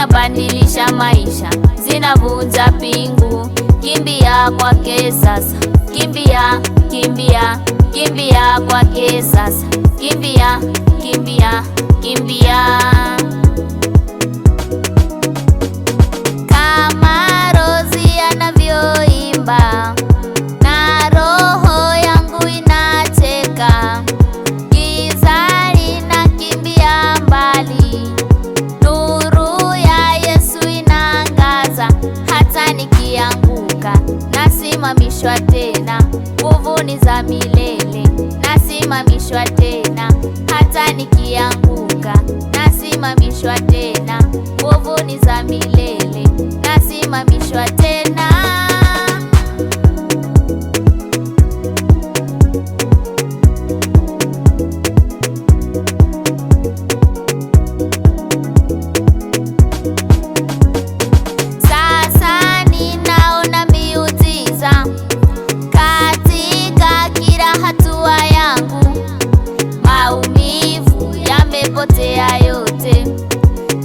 zinabadilisha maisha, zinavunja pingu. Kimbia kwake sasa, kimbia, kimbia, kimbia kwake sasa, kimbia, kimbia, kimbia. Kama Rozi anavyoimba na roho yangu inacheka, giza linakimbia mbali, nuru ya Yesu inaangaza. Hata nikianguka nasimamishwa tena, nguvu ni za milele, nasimamishwa tena. Hata nikianguka nasimamishwa tena, nguvu ni za milele, nasimamishwa tena. Sasa ninaona miujiza katika kila hatua yangu, maumivu yamepotea yote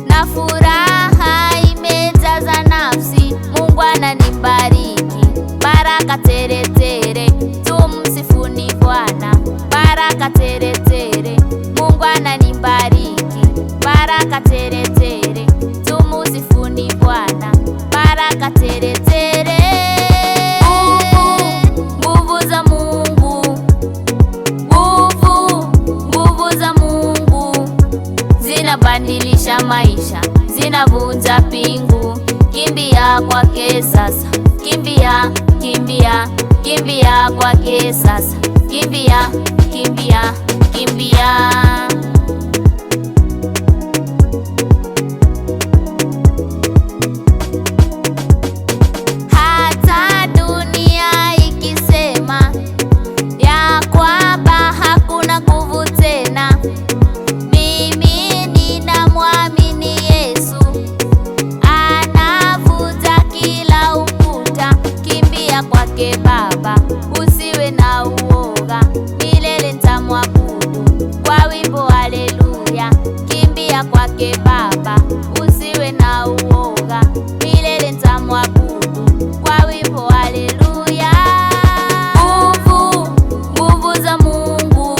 na furaha imejaza nafsi. Mungu ananibariki, baraka tele tele, tumsifuni Bwana. Baraka tele tele, Mungu ananibariki, baraka tele tele, tumsifuni Bwana. Baraka tele tele. Nguvu za Mungu, nguvu za Mungu zinabadilisha maisha, zinavunja pingu. Kimbia kwake sasa, kimbia, kimbia, kimbia kwake sasa, kimbia, kimbia, kimbia. Hata dunia ikisema ya kwamba hakuna nguvu tena, mimi ninamwamini Yesu, anavuta kila ukuta. Kimbia kwake Baba, usiwe na uoga, milele nitamwabudu kwa wimbo haleluya. Kimbia kwake Baba, usiwe na uoga, milele nitamwabudu kwa wimbo haleluya. Nguvu za Mungu,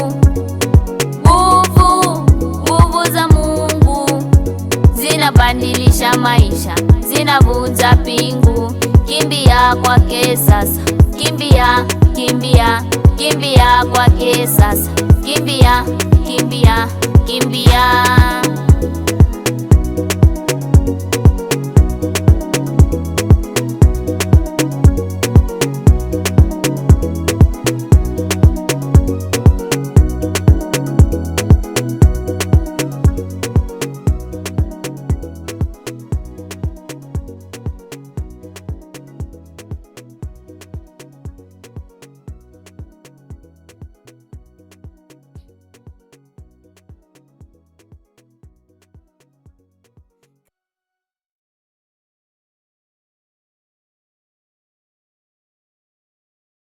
nguvu za Mungu zinabadilisha maisha, zinavunja pingu. Kimbia kwake sasa, kimbia, kimbia, kimbia kwake sasa, kimbia, kimbia, kimbia.